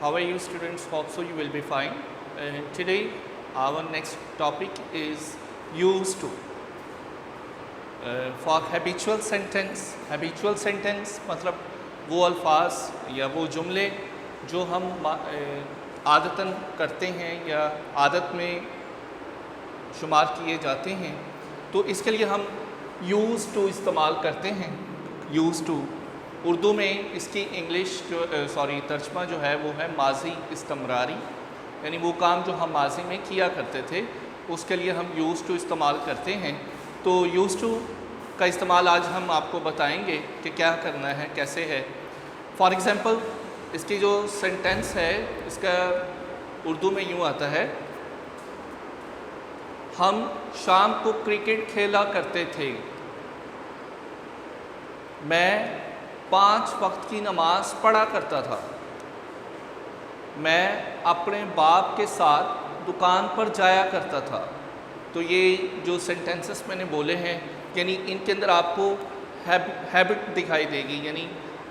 how are you students? Hope so you will be fine. Today our next topic is used to. For habitual sentence मतलब वो अल्फाज या वो जुमले जो हम आदतन करते हैं या आदत में शुमार किए जाते हैं, तो इसके लिए हम यूज़ टू इस्तेमाल करते हैं। यूज़ टू उर्दू में इसकी इंग्लिश तर्जमा जो है वो है माजी इस्तमरारी, यानी वो काम जो हम माजी में किया करते थे उसके लिए हम यूज़ टू इस्तेमाल करते हैं। तो यूज़ टू का इस्तेमाल आज हम आपको बताएंगे कि क्या करना है, कैसे है। फॉर एग्ज़ाम्पल इसकी जो सेंटेंस है इसका उर्दू में यूँ आता है, हम शाम को क्रिकेट खेला करते थे, मैं 5 वक्त की नमाज़ पढ़ा करता था, मैं अपने बाप के साथ दुकान पर जाया करता था। तो ये जो सेंटेंसेस मैंने बोले हैं, यानी इनके अंदर आपको हैबिट दिखाई देगी, यानी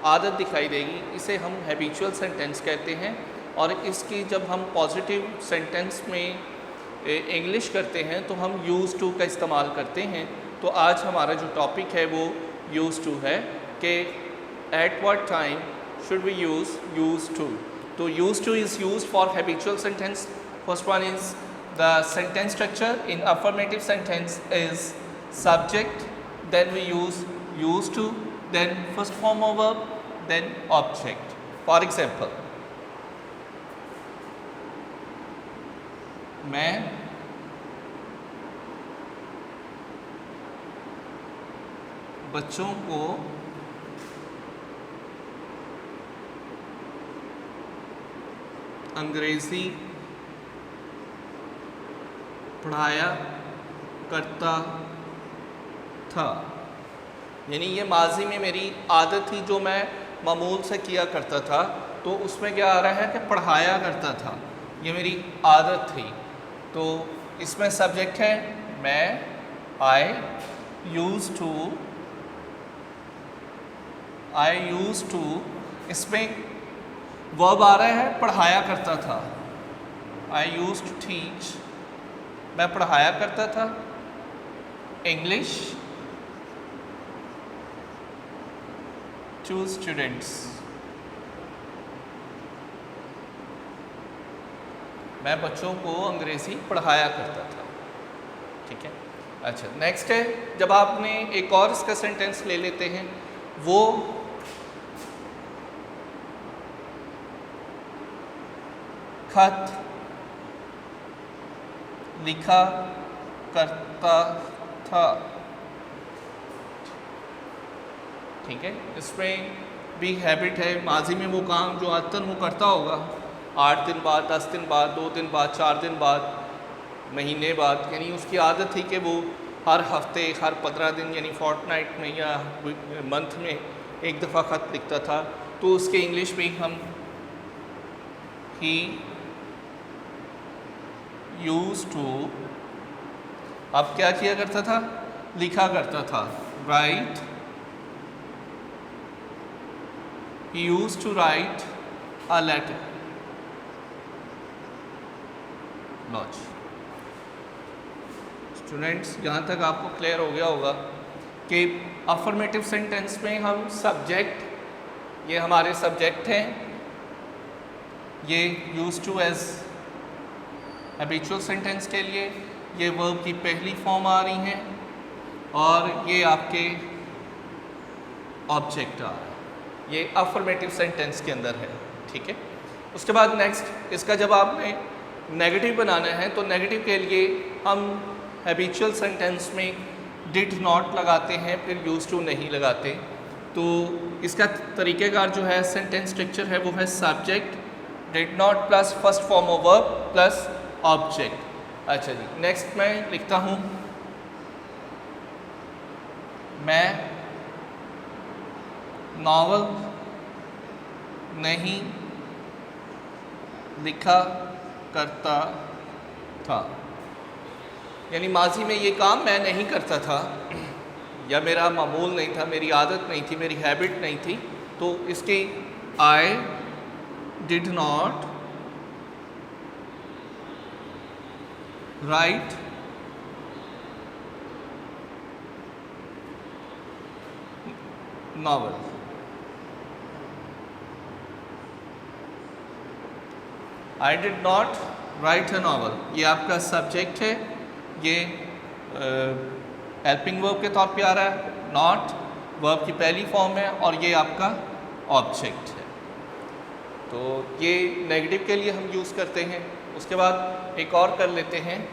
आदत दिखाई देगी। इसे हम हैबिचुअल सेंटेंस कहते हैं। और इसकी जब हम पॉजिटिव सेंटेंस में इंग्लिश करते हैं तो हम यूज़ टू का इस्तेमाल करते हैं। तो आज हमारा जो टॉपिक है वो यूज़ टू है कि at what time should we use to. तो use to is used for habitual sentence. First one is the sentence structure in affirmative sentence is subject, then we use to, then first form of verb, then object. For example, मैं बच्चों को अंग्रेज़ी पढ़ाया करता था। यानी ये माजी में मेरी आदत थी जो मैं मामूल से किया करता था, तो उसमें क्या आ रहा है कि पढ़ाया करता था, ये मेरी आदत थी। तो इसमें सब्जेक्ट है मैं, आई यूज़ टू, इसमें वर्ब आ रहा है पढ़ाया करता था, आई यूज़ टू टीच, मैं पढ़ाया करता था इंग्लिश टू स्टूडेंट्स, मैं बच्चों को अंग्रेज़ी पढ़ाया करता था। ठीक है, अच्छा नेक्स्ट है, जब आपने एक और इसका सेंटेंस ले लेते हैं, वो खत लिखा करता था। ठीक है, इसमें भी हैबिट है, माजी में वो काम जो आदतन वो करता होगा, 8 दिन बाद, 10 दिन बाद, 2 दिन बाद, 4 दिन बाद, महीने बाद, यानी उसकी आदत थी कि वो हर हफ्ते, हर 15 दिन यानी फोर्टनाइट में या मंथ में एक दफ़ा ख़त लिखता था। तो उसके इंग्लिश में हम ही यूज़ टू, अब क्या किया करता था, लिखा करता था, right, he used to write a letter. Laws students, यहाँ तक आपको क्लियर हो गया होगा कि अफर्मेटिव सेंटेंस में हम सब्जेक्ट, ये हमारे सब्जेक्ट हैं, ये use to as habitual sentence के लिए ये वर्ब की पहली फॉर्म आ रही हैं, और ये आपके ऑब्जेक्ट आ रहे हैं, ये अफर्मेटिव सेंटेंस के अंदर है। ठीक है, उसके बाद नेक्स्ट, इसका जब आपने नेगेटिव बनाना है तो नेगेटिव के लिए हम हैबिचुअल सेंटेंस में डिड नॉट लगाते हैं, फिर यूज टू नहीं लगाते। तो इसका तरीक़ेकार जो है, सेंटेंस स्ट्रक्चर है, वो है subject, did not plus first form of verb plus object. अच्छा जी, नेक्स्ट मैं लिखता हूँ, मैं नावल नहीं लिखा करता था, यानी माजी में ये काम मैं नहीं करता था या मेरा मामूल नहीं था, मेरी आदत नहीं थी, मेरी हैबिट नहीं थी। तो इसकी I did not right novel. I did not right a novel, ये आपका सब्जेक्ट है, ये हेल्पिंग वर्ब के तौर पे आ रहा है, नॉट वर्ब की पहली फॉर्म है और ये आपका ऑब्जेक्ट है। तो ये नेगेटिव के लिए हम यूज़ करते हैं। उसके बाद एक और कर लेते हैं,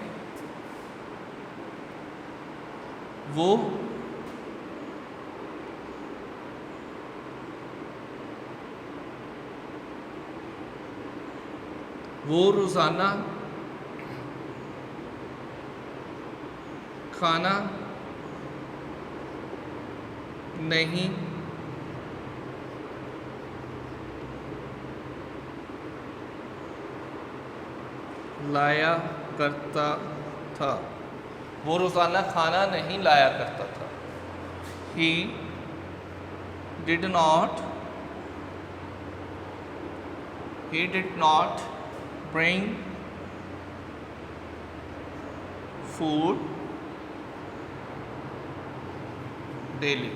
वो रोज़ाना खाना नहीं लाया करता था। वो रोज़ाना खाना नहीं लाया करता था। He did not bring food daily।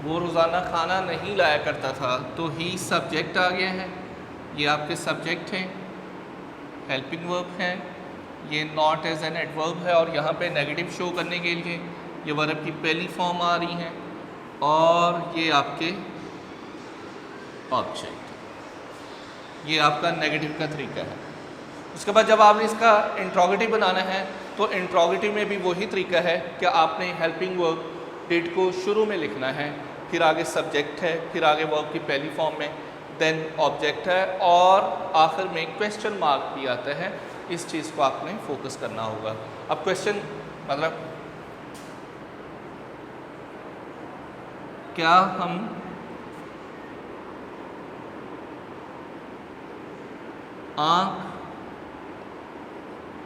वो रोज़ाना खाना नहीं लाया करता था, तो ही सब्जेक्ट आ गया है, ये आपके सब्जेक्ट हैं, हेल्पिंग वर्ब हैं, ये नॉट एज एन एडवर्ब है और यहाँ पे नेगेटिव शो करने के लिए ये वर्ब की पहली फॉर्म आ रही है और ये आपके ऑब्जेक्ट, ये आपका नेगेटिव का तरीका है। उसके बाद जब आपने इसका इंट्रोगेटिव बनाना है तो इंट्रोगेटिव में भी वही तरीका है कि आपने हेल्पिंग वर्ब डिड को शुरू में लिखना है, फिर आगे सब्जेक्ट है, फिर आगे वर्ब की पहली फॉर्म में, देन ऑब्जेक्ट है और आखिर में क्वेश्चन मार्क भी आता है। इस चीज़ को आपने फोकस करना होगा। अब क्वेश्चन मतलब क्या हम आँख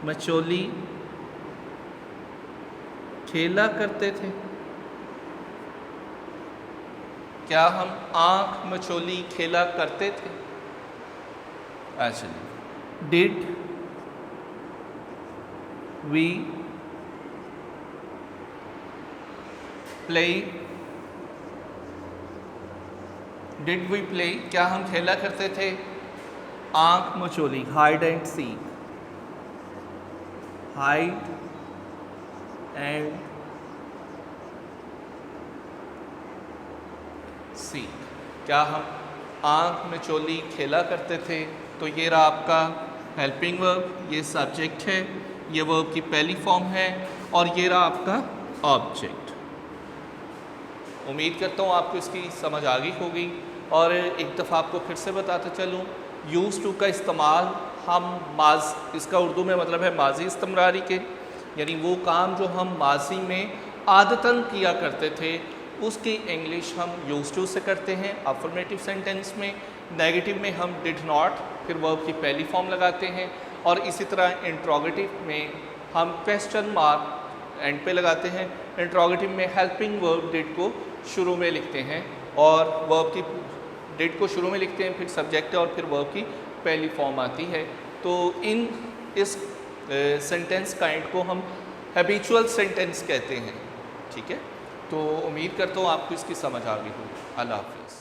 मचोली खेला करते थे? क्या हम आँख मचोली खेला करते थे? अच्छा, did we play, did we play, क्या हम खेला करते थे आँख मचोली, hide and seek, hide and seek, क्या हम आँख मचोली खेला करते थे? तो ये रहा आपका हेल्पिंग वर्ब, ये सब्जेक्ट है, ये वर्ब की पहली फॉर्म है और ये रहा आपका ऑब्जेक्ट। उम्मीद करता हूँ आपको इसकी समझ आ गई होगी और एक दफ़ा आपको फिर से बताता चलूँ, यूज़ टू का इस्तेमाल हम इसका उर्दू में मतलब है माजी इस्तिमरारी के, यानी वो काम जो हम माजी में आदतन किया करते थे उसकी इंग्लिश हम यूज़ टू से करते हैं अफर्मेटिव सेंटेंस में। नेगेटिव में हम डिड नॉट फिर वर्ब की पहली फॉर्म लगाते हैं और इसी तरह इंट्रोगेटिव में हम क्वेश्चन मार्क एंड पे लगाते हैं। इंट्रोगेटिव में हेल्पिंग वर्ब डिड को शुरू में लिखते हैं और वर्ब की डिड को शुरू में लिखते हैं, फिर सब्जेक्ट और फिर वर्ब की पहली फॉर्म आती है। तो इस सेंटेंस काइंड को हम हैबिचुअल सेंटेंस कहते हैं। ठीक है, तो उम्मीद करता हूँ आपको इसकी समझ आ गई हो। अल्लाह हाफ़िज़।